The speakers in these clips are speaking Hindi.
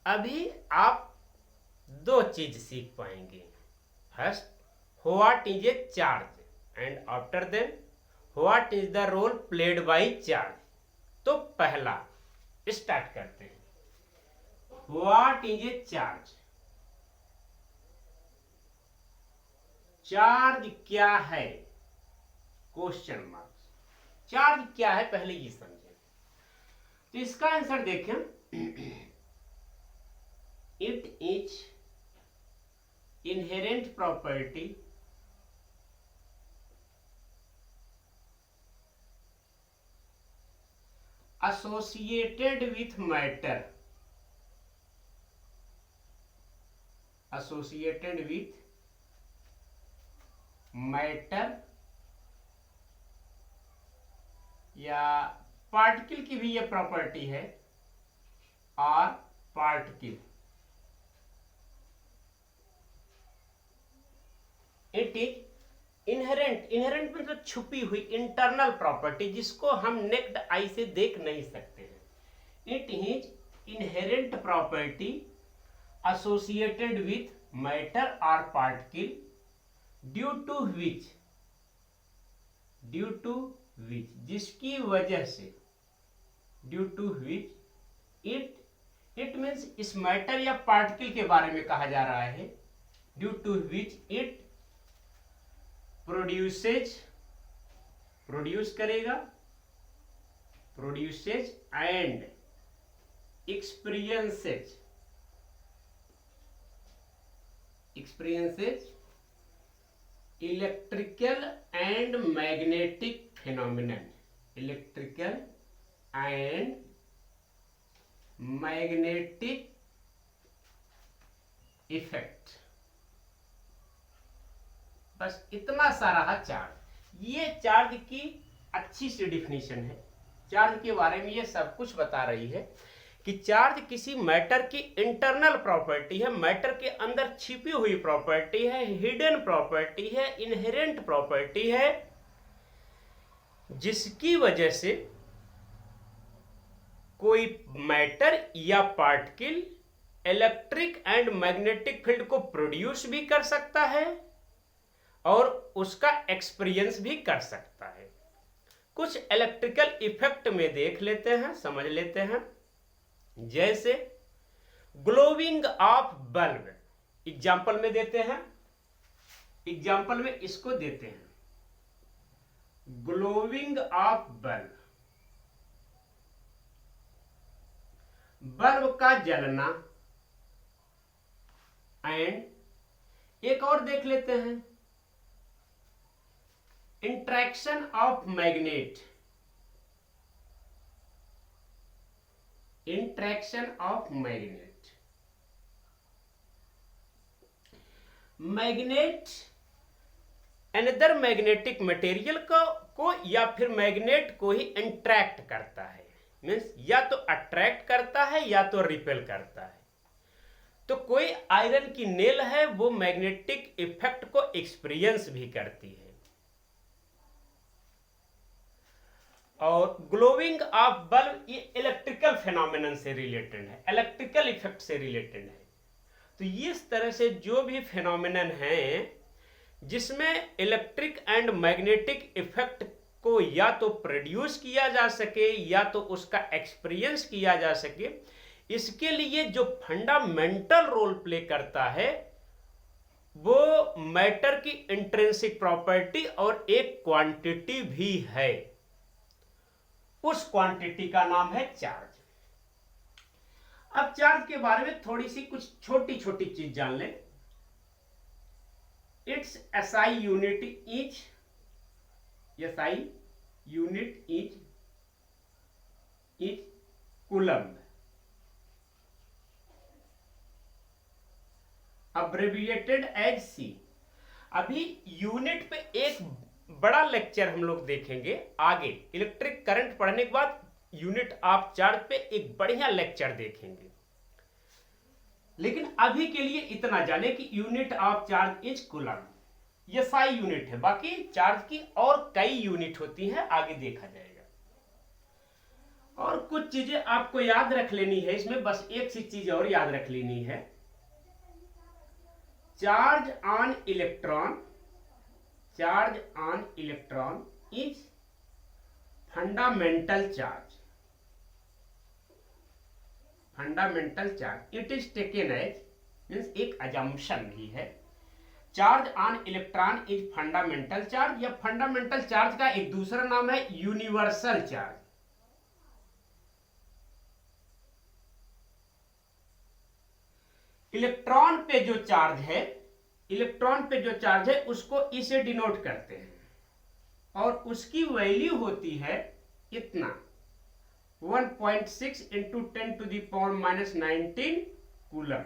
अभी आप दो चीज सीख पाएंगे। First, what is a charge, and after then what is the role played by charge. तो पहला स्टार्ट करते हैं। What is a charge? Charge क्या है? Question mark. चार्ज क्या है पहले ये समझें। तो इसका आंसर देखें। It is inherent property associated with matter, associated with matter या पार्टिकल की भी ये प्रॉपर्टी है, और particle it is inherent. Inherent मतलब छुपी हुई इंटरनल प्रॉपर्टी जिसको हम नेक्ड आई से देख नहीं सकते हैं। It is inherent property associated with matter और पार्टिकल ड्यू टू विच जिसकी वजह से, due to which it means इस मैटर या पार्टिकल के बारे में कहा जा रहा है, due to which it produce करेगा, produces and experiences electrical and magnetic phenomenon, electrical and magnetic effect. बस इतना सारा है चार्ज। ये चार्ज की अच्छी सी डिफिनीशन है। चार्ज के बारे में ये सब कुछ बता रही है कि चार्ज किसी मैटर की इंटरनल प्रॉपर्टी है, मैटर के अंदर छिपी हुई प्रॉपर्टी है, हिडन प्रॉपर्टी है, इनहेरेंट प्रॉपर्टी है, जिसकी वजह से कोई मैटर या particle electric and magnetic field को प्रोड्यूस भी कर सकता है और उसका एक्सपीरियंस भी कर सकता है। कुछ इलेक्ट्रिकल इफेक्ट में देख लेते हैं, समझ लेते हैं। जैसे ग्लोविंग ऑफ बल्ब, एग्जाम्पल में देते हैं, एग्जाम्पल में इसको देते हैं। ग्लोविंग ऑफ बल्ब, बल्ब का जलना। एंड एक और देख लेते हैं, interaction of magnet, interaction of magnet. Magnet another magnetic material को या फिर मैग्नेट को ही इंट्रैक्ट करता है, मीन्स या तो अट्रैक्ट करता है या तो रिपेल करता है। तो कोई आयरन की नेल है, वो मैग्नेटिक इफेक्ट को एक्सपीरियंस भी करती है। और ग्लोविंग ऑफ बल्ब ये इलेक्ट्रिकल फिनोमिनन से रिलेटेड है, इलेक्ट्रिकल इफेक्ट से रिलेटेड है। तो इस तरह से जो भी फिनोमिनन है जिसमें इलेक्ट्रिक एंड मैग्नेटिक इफेक्ट को या तो प्रोड्यूस किया जा सके या तो उसका एक्सपीरियंस किया जा सके, इसके लिए जो फंडामेंटल रोल प्ले करता है वो मैटर की इंट्रिंसिक प्रॉपर्टी और एक क्वांटिटी भी है। उस क्वांटिटी का नाम है चार्ज। अब चार्ज के बारे में थोड़ी सी कुछ छोटी छोटी चीज जान लें। Its SI unit is, SI unit is coulomb, abbreviated as C. अभी यूनिट पे एक बड़ा लेक्चर हम लोग देखेंगे आगे। इलेक्ट्रिक करंट पढ़ने के बाद यूनिट ऑफ चार्ज पे एक बढ़िया लेक्चर देखेंगे। लेकिन अभी के लिए इतना जाने कि unit of charge is coulomb. ये साई यूनिट है, बाकी चार्ज की और कई यूनिट होती हैं, आगे देखा जाएगा। और कुछ चीजें आपको याद रख लेनी है इसमें, बस एक सी चीज और याद रख लेनी है। Charge on electron is fundamental charge, it is taken as, means एक अजम्पशन भी है। Charge on electron is fundamental charge, या फंडामेंटल चार्ज का एक दूसरा नाम है यूनिवर्सल चार्ज। इलेक्ट्रॉन पे जो चार्ज है उसको इसे डिनोट करते हैं, और उसकी वैल्यू होती है इतना 1.6 इंटू 10⁻⁻19 कूलम।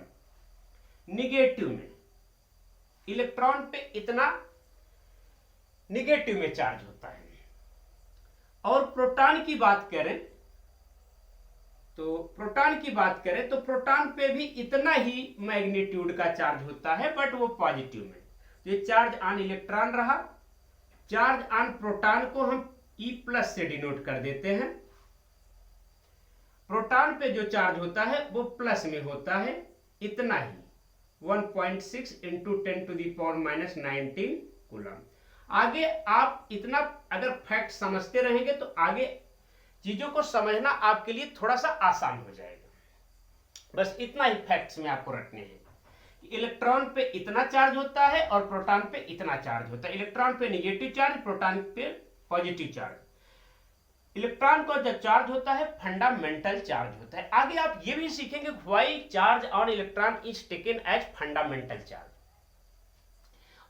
निगेटिव में इलेक्ट्रॉन पे इतना निगेटिव में चार्ज होता है। और प्रोटॉन की बात करें तो प्रोटॉन पे भी इतना ही मैग्नीट्यूड का चार्ज होता है, बट वो पॉजिटिव में। ये चार्ज ऑन इलेक्ट्रॉन रहा, चार्ज ऑन प्रोटॉन को हम E+ से डिनोट कर देते हैं। प्रोटॉन पे जो चार्ज होता है वो प्लस में होता है, इतना ही 1.6 इंटू 10⁻⁻19 कूलम। आगे आप इतना अगर फैक्ट समझते रहेंगे तो आगे चीजों को समझना आपके लिए थोड़ा सा आसान हो जाएगा। बस इतना ही फैक्ट्स में आपको रखने हैं कि इलेक्ट्रॉन पे इतना चार्ज होता है और प्रोटॉन पे इतना चार्ज होता है। इलेक्ट्रॉन पे नेगेटिव चार्ज, प्रोटॉन पे पॉजिटिव चार्ज। इलेक्ट्रॉन को जब चार्ज होता है फंडामेंटल चार्ज होता है। आगे आप ये भी सीखेंगे why charge on electron is taken as fundamental charge,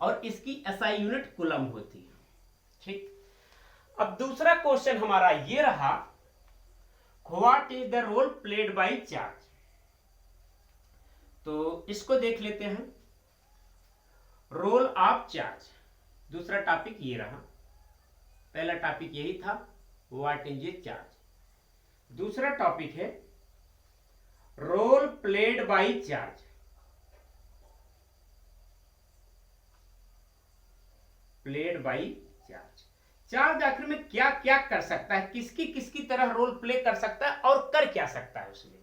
और इसकी SI यूनिट कूलम होती है। ठीक, अब दूसरा क्वेश्चन हमारा ये रहा, what is the role played by charge. तो इसको देख लेते हैं, रोल ऑफ चार्ज। दूसरा टॉपिक ये रहा, पहला टॉपिक यही था व्हाट इज ए चार्ज। दूसरा टॉपिक है role played by charge. Played by charge, charge आखिर में क्या क्या कर सकता है, किसकी किसकी तरह रोल प्ले कर सकता है और कर क्या सकता है उसमें।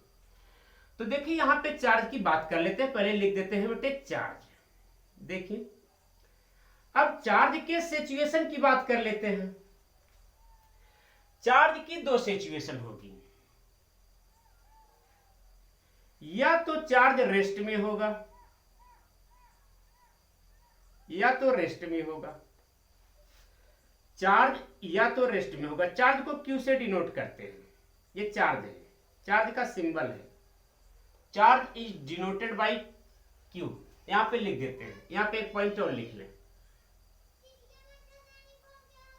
तो देखिए यहां पे चार्ज की बात कर लेते हैं, पहले लिख देते हैं बेटे चार्ज। देखिए अब चार्ज के सिचुएशन की बात कर लेते हैं। चार्ज की दो सिचुएशन होगी, या तो चार्ज रेस्ट में होगा या तो रेस्ट में होगा। चार्ज या तो रेस्ट में होगा। चार्ज को क्यू से डिनोट करते हैं, ये चार्ज है, चार्ज का सिंबल है। Charge is denoted by Q, यहां पे लिख देते हैं, यहां पे एक पॉइंट और लिख लें,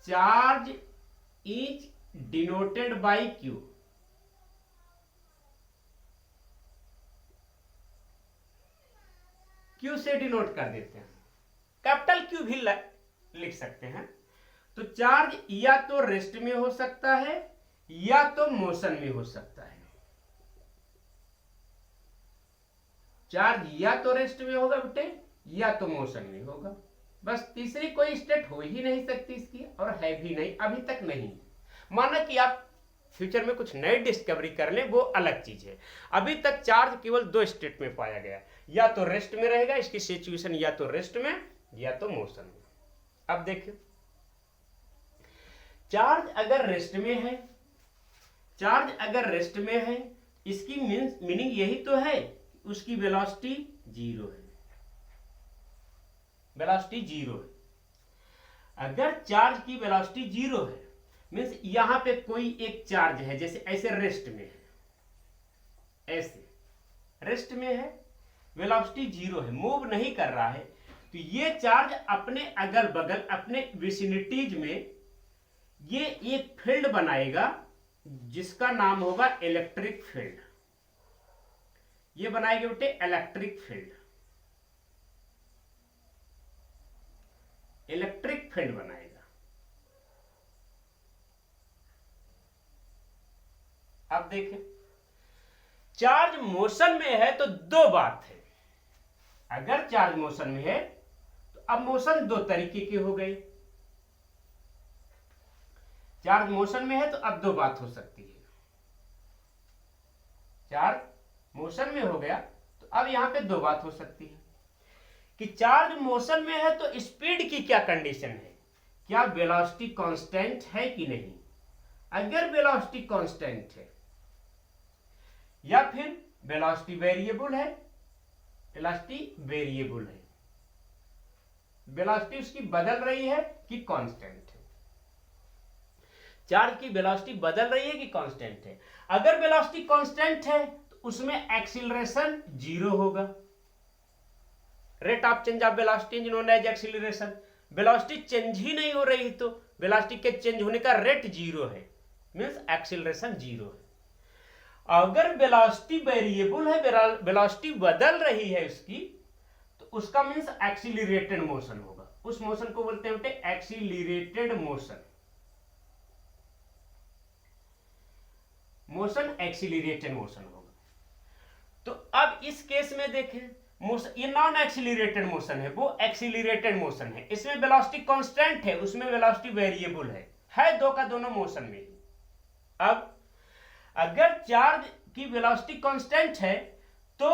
charge is denoted by Q. Q से डिनोट कर देते हैं, कैपिटल क्यू भी लिख सकते हैं। तो चार्ज या तो रेस्ट में हो सकता है या तो मोशन में हो सकता है। चार्ज या तो रेस्ट में होगा बेटे या तो मोशन में होगा, बस तीसरी कोई स्टेट हो ही नहीं सकती इसकी, और है भी नहीं, अभी तक नहीं। माना कि आप फ्यूचर में कुछ नई डिस्कवरी कर लें, वो अलग चीज है। अभी तक चार्ज केवल दो स्टेट में पाया गया, या तो रेस्ट में रहेगा, इसकी सिचुएशन या तो रेस्ट में या तो मोशन में। अब देखिए चार्ज अगर रेस्ट में है, इसकी मीनिंग यही तो है, उसकी वेलोसिटी जीरो है। अगर चार्ज की वेलोसिटी जीरो है, मीन्स यहां पे कोई एक चार्ज है, जैसे ऐसे रेस्ट में है, ऐसे रेस्ट में है, वेलोसिटी जीरो है, मूव नहीं कर रहा है, तो ये चार्ज अपने अगल बगल, अपने विसिनिटीज में ये एक फील्ड बनाएगा जिसका नाम होगा इलेक्ट्रिक फील्ड। ये बनाएगा बेटे इलेक्ट्रिक फील्ड बनाएगा। अब देखें चार्ज मोशन में है तो दो बात है, अगर चार्ज मोशन में है तो अब मोशन दो तरीके की हो गई। चार्ज मोशन में है तो अब दो बात हो सकती है, चार्ज मोशन में हो गया, तो अब यहां पे दो बात हो सकती है कि चार्ज मोशन में है तो स्पीड की क्या कंडीशन है, क्या वेलोसिटी कांस्टेंट है कि नहीं। अगर वेलोसिटी कांस्टेंट है या फिर वेलोसिटी वेरिएबल है, वेलोसिटी वेरिएबल है, वेलोसिटी उसकी बदल रही है कि कांस्टेंट है, चार्ज की वेलोसिटी बदल रही है कि कांस्टेंट है। अगर वेलोसिटी कांस्टेंट है तो उसमें एक्सीलरेशन जीरो होगा, rate of change of velocity is known as acceleration. Velocity change ही नहीं हो रही तो वेलोसिटी के चेंज होने का रेट जीरो है, मींस एक्सीलरेशन जीरो है। अगर वेलोसिटी वेरिएबल है, वेलोसिटी बदल रही है उसकी, तो उसका मींस एक्सीलरेटेड मोशन होगा, उस मोशन को बोलते हैं accelerated motion, motion accelerated motion होगा। तो अब इस केस में देखें, मोशन ये नॉन एक्सीलरेटेड मोशन है, वो एक्सीलरेटेड मोशन है, इसमें वेलोसिटी कांस्टेंट है, उसमें वेलोसिटी वेरिएबल है दो का दोनों मोशन में ही। अब अगर चार्ज की वेलोसिटी कांस्टेंट है तो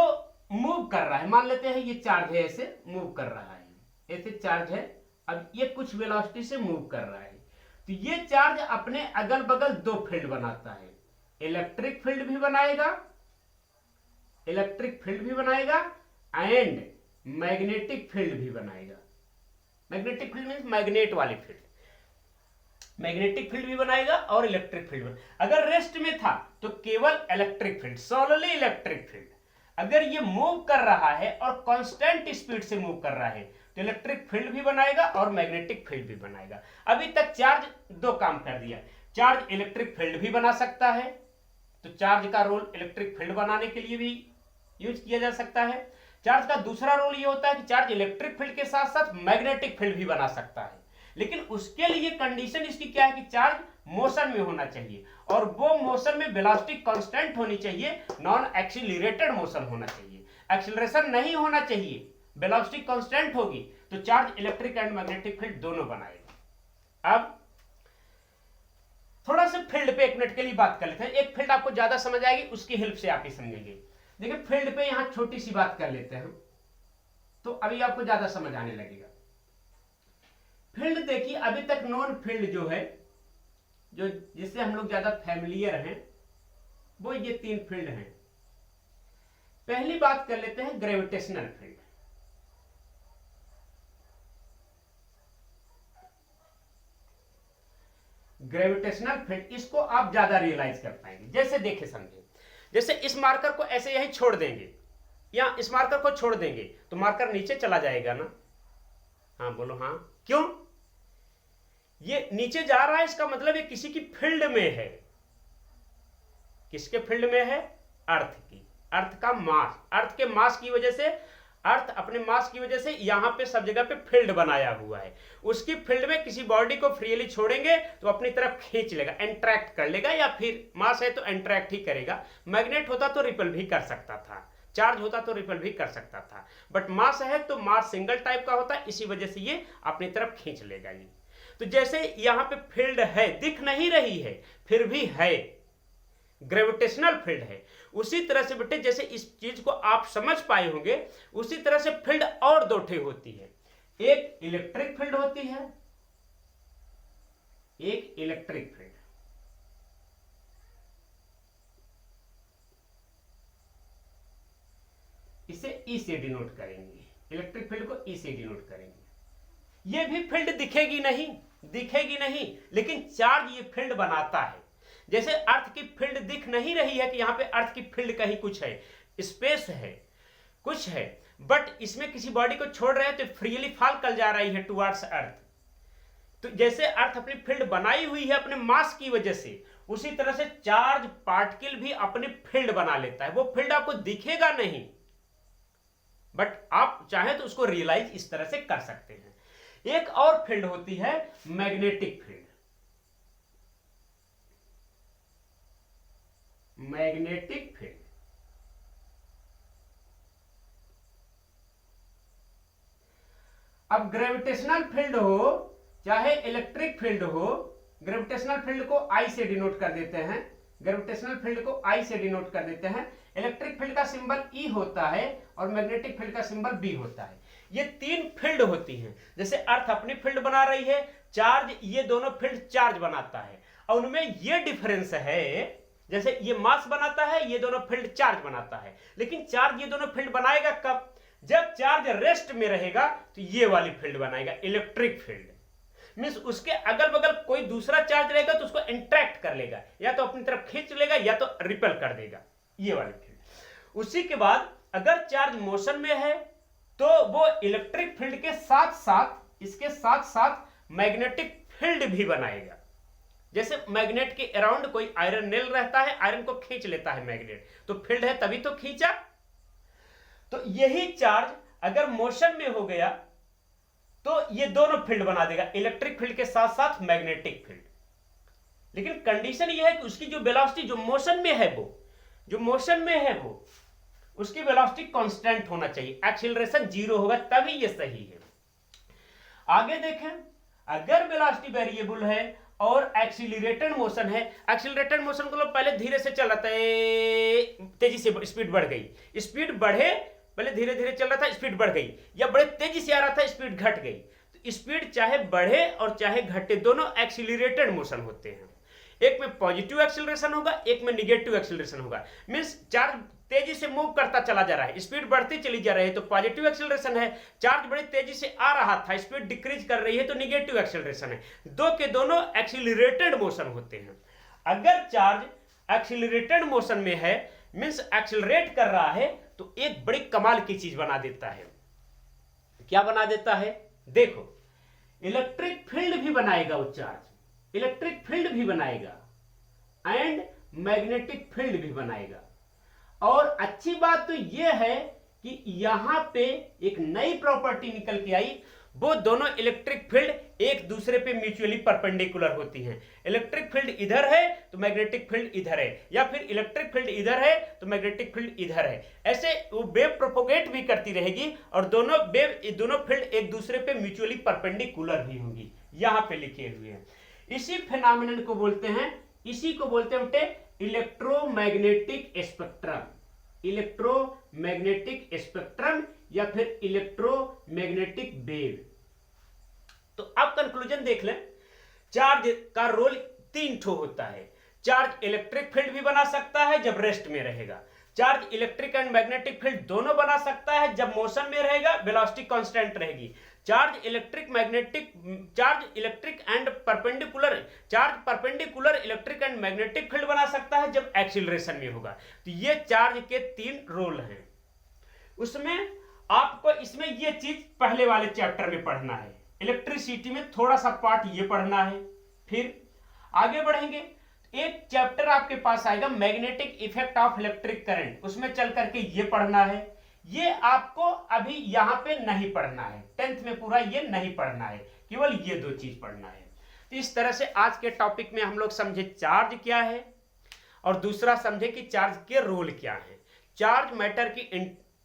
मूव कर रहा है, मान लेते हैं ये चार्ज है, ऐसे मूव कर रहा है, ऐसे चार्ज है, अब ये कुछ वेलोसिटी से मूव कर रहा है, तो ये चार्ज अपने अगल बगल दो फील्ड बनाता है, इलेक्ट्रिक फील्ड भी बनाएगा, इलेक्ट्रिक फील्ड भी बनाएगा एंड मैग्नेटिक फील्ड भी बनाएगा। मैग्नेटिक फील्ड मींस मैग्नेट वाली फील्ड, मैग्नेटिक फील्ड भी बनाएगा और इलेक्ट्रिक फील्ड भी। अगर रेस्ट में था तो केवल electric field, solely electric field. अगर ये मूव कर रहा है और कांस्टेंट स्पीड से मूव कर रहा है तो इलेक्ट्रिक फील्ड भी बनाएगा और मैग्नेटिक फील्ड भी बनाएगा। अभी तक चार्ज दो काम कर दिया, चार्ज इलेक्ट्रिक फील्ड भी बना सकता है, तो चार्ज का रोल इलेक्ट्रिक फील्ड बनाने के लिए भी यूज किया जा सकता है। चार्ज का दूसरा रोल ये होता है कि चार्ज इलेक्ट्रिक फील्ड के साथ साथ मैग्नेटिक फील्ड भी बना सकता है, लेकिन उसके लिए कंडीशन इसकी क्या है कि चार्ज मोशन में होना चाहिए और वो मोशन में वेलोसिटी कांस्टेंट होनी चाहिए, नॉन एक्सीलरेटेड मोशन होना चाहिए, एक्सीलरेशन नहीं होना चाहिए, वेलोसिटी कांस्टेंट होगी तो charge electric and magnetic field दोनों बनाएगा। अब थोड़ा सा फील्ड पे एक मिनट के लिए बात कर लेते हैं, एक फील्ड आपको ज्यादा समझ आएगी, उसकी हेल्प से आप ही समझेंगे। देखिए फील्ड पे यहां छोटी सी बात कर लेते हैं तो अभी आपको ज्यादा समझ आने लगेगा। फील्ड देखिए, अभी तक नॉन फील्ड जो है, जो जिससे हम लोग ज्यादा फैमिलियर हैं, वो ये तीन फील्ड हैं। पहली बात कर लेते हैं ग्रेविटेशनल फील्ड। ग्रेविटेशनल फील्ड, इसको आप ज्यादा रियलाइज कर पाएंगे। जैसे देखे समझे, जैसे इस मार्कर को ऐसे यही छोड़ देंगे या इस मार्कर को छोड़ देंगे तो मार्कर नीचे चला जाएगा ना। हाँ बोलो हाँ, क्यों? ये नीचे जा रहा है, इसका मतलब ये किसी की फील्ड में है। किसके फील्ड में है? अर्थ की, अर्थ का मास, अर्थ के मास की वजह से, अर्थ अपने मास की वजह से यहां पे सब जगह पे फील्ड बनाया हुआ है। उसकी फील्ड में किसी बॉडी को फ्रीली छोड़ेंगे तो अपनी तरफ खींच लेगा, एंट्रैक्ट कर लेगा, या फिर मास है तो एंट्रैक्ट ही करेगा। मैग्नेट होता तो रिपल भी कर सकता था, चार्ज होता तो रिपल भी कर सकता था, बट मास है तो मास सिंगल टाइप का होता है, इसी वजह से ये अपनी तरफ खींच लेगा। ये तो जैसे यहां पे फील्ड है, दिख नहीं रही है फिर भी है, ग्रेविटेशनल फील्ड है। उसी तरह से बेटे जैसे इस चीज को आप समझ पाए होंगे, उसी तरह से फील्ड और दो ठे होती है, एक इलेक्ट्रिक फील्ड होती है, एक इलेक्ट्रिक फील्ड। इसे ई से डिनोट करेंगे, इलेक्ट्रिक फील्ड को ई से डिनोट करेंगे। ये भी फील्ड दिखेगी नहीं, दिखेगी नहीं, लेकिन चार्ज ये फील्ड बनाता है। जैसे अर्थ की फील्ड दिख नहीं रही है कि यहां पे अर्थ की फील्ड कहीं कुछ है, स्पेस है, कुछ है, बट इसमें किसी बॉडी को छोड़ रहे हैं तो फ्रीली फॉल कर जा रही है टुवर्ड्स अर्थ। तो जैसे अर्थ अपनी फील्ड बनाई हुई है अपने मास की वजह से, उसी तरह से चार्ज पार्टिकल भी अपनी फील्ड बना लेता है। वो फील्ड आपको दिखेगा नहीं, बट आप चाहे तो उसको रियलाइज इस तरह से कर सकते हैं। एक और फील्ड होती है मैग्नेटिक फील्ड। मैग्नेटिक फील्ड, अब ग्रेविटेशनल फील्ड हो चाहे इलेक्ट्रिक फील्ड हो, ग्रेविटेशनल फील्ड को आई से डिनोट कर देते हैं, ग्रेविटेशनल फील्ड को I से डिनोट कर देते हैं। इलेक्ट्रिक फील्ड का सिंबल E होता है और मैग्नेटिक फील्ड का सिंबल B होता है। ये तीन फील्ड होती हैं। जैसे अर्थ अपनी फील्ड बना रही है, चार्ज, ये दोनों फील्ड चार्ज बनाता है और उनमें ये डिफरेंस है, जैसे ये मास बनाता है, ये दोनों फील्ड चार्ज बनाता है। लेकिन चार्ज ये दोनों फील्ड बनाएगा कब? जब चार्ज रेस्ट में रहेगा तो ये वाली फील्ड बनाएगा, इलेक्ट्रिक फील्ड। मीन्स उसके अगल बगल कोई दूसरा चार्ज रहेगा तो उसको इंट्रैक्ट कर लेगा, या तो अपनी तरफ खींच लेगा या तो रिपेल कर देगा, ये वाली फील्ड। उसी के बाद अगर चार्ज मोशन में है तो वो इलेक्ट्रिक फील्ड के साथ साथ, इसके साथ साथ मैग्नेटिक फील्ड भी बनाएगा। जैसे मैग्नेट के अराउंड कोई आयरन नेल रहता है, आयरन को खींच लेता है मैग्नेट, तो फील्ड है तभी तो खींचा। तो यही चार्ज अगर मोशन में हो गया तो ये दोनों फील्ड बना देगा, इलेक्ट्रिक फील्ड के साथ साथ मैग्नेटिक फील्ड। लेकिन कंडीशन ये है कि उसकी जो वेलोसिटी जो मोशन में है वो उसकी वेलोसिटी कांस्टेंट होना चाहिए, एक्सीलरेशन 0 होगा तभी ये सही है। आगे देखें, अगर वेलोसिटी वेरिएबल है और एक्सीलरेटेड मोशन है, एक्सीलरेटेड मोशन को पहले धीरे से चल रहा था, तेजी से स्पीड बढ़ गई, स्पीड बढ़े, पहले धीरे धीरे चल रहा था, स्पीड बढ़ गई, या बड़े तेजी से आ रहा था, स्पीड घट गई। तो स्पीड चाहे बढ़े और चाहे घटे, दोनों एक्सीलरेटेड मोशन होते हैं। एक में पॉजिटिव एक्सीलरेशन होगा, एक में निगेटिव एक्सीलरेशन होगा। मींस चार्ज तेजी से मूव करता चला जा रहा है, स्पीड बढ़ती चली जा रही है तो पॉजिटिव एक्सीलरेशन है। चार्ज बड़ी तेजी से आ रहा था, स्पीड डिक्रीज कर रही है तो निगेटिव एक्सीलरेशन है। दो के दोनों एक्सीलरेटेड मोशन होते हैं। अगर चार्ज एक्सीलरेटेड मोशन में है, मींस एक्सीलरेट कर रहा है, तो एक बड़ी कमाल की चीज बना देता है। क्या बना देता है? देखो, इलेक्ट्रिक फील्ड भी बनाएगा वो चार्ज, इलेक्ट्रिक फील्ड भी बनाएगा एंड मैग्नेटिक फील्ड भी बनाएगा। और अच्छी बात तो यह है कि यहां पे एक नई प्रॉपर्टी निकल के आई, वो दोनों इलेक्ट्रिक फील्ड एक दूसरे पे म्यूचुअली परपेंडिकुलर होती हैं। इलेक्ट्रिक फील्ड इधर है तो मैग्नेटिक फील्ड इधर है, या फिर इलेक्ट्रिक फील्ड इधर है तो मैग्नेटिक फील्ड इधर है। ऐसे वो वेव प्रोपोगेट भी करती रहेगी और दोनों फील्ड एक दूसरे पे म्यूचुअली परपेंडिकुलर भी होंगी, यहां पे लिखे हुए हैं। इसी फिनोमेनन को बोलते हैं, इसी को बोलते हैं बेटे इलेक्ट्रोमैग्नेटिक स्पेक्ट्रम, इलेक्ट्रोमैग्नेटिक स्पेक्ट्रम या फिर इलेक्ट्रोमैग्नेटिक वेव। तो अब कंक्लूजन देख लें, चार्ज का रोल 3 ठो होता है। चार्ज इलेक्ट्रिक फील्ड भी बना सकता है जब रेस्ट में रहेगा, charge electric and magnetic field दोनों बना सकता है जब मोशन में रहेगा, वेलोसिटी कांस्टेंट रहेगी। Charge electric and perpendicular, charge perpendicular electric and magnetic field बना सकता है जब एक्सीलरेशन में होगा। तो ये चार्ज के 3 रोल हैं। उसमें आपको इसमें ये चीज पहले वाले चैप्टर में पढ़ना है, इलेक्ट्रिसिटी में थोड़ा सा पार्ट ये पढ़ना है। फिर आगे बढ़ेंगे, एक चैप्टर आपके पास आएगा magnetic effect of electric current, उसमें चल करके ये पढ़ना है। ये आपको अभी यहां पे नहीं पढ़ना है, 10th में पूरा ये नहीं पढ़ना है, केवल ये 2 चीज पढ़ना है। तो इस तरह से आज के टॉपिक में हम लोग समझे चार्ज क्या है और दूसरा समझे कि चार्ज के रोल क्या है। चार्ज मैटर की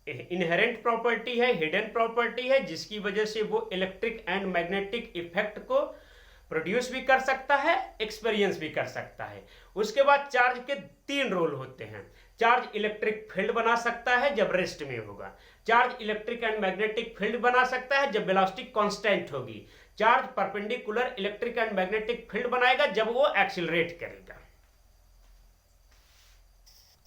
इनहेरेंट प्रॉपर्टी है, हिडन प्रॉपर्टी है, जिसकी वजह से वो इलेक्ट्रिक एंड मैग्नेटिक इफेक्ट को प्रोड्यूस भी कर सकता है, एक्सपीरियंस भी कर सकता है। उसके बाद चार्ज के 3 रोल होते हैं। चार्ज इलेक्ट्रिक फील्ड बना सकता है जब रेस्ट में होगा, charge electric and magnetic field बना सकता है जब वेलोसिटी कांस्टेंट होगी, charge perpendicular electric and magnetic field बनाएगा जब वो एक्सीलरेट करेगा।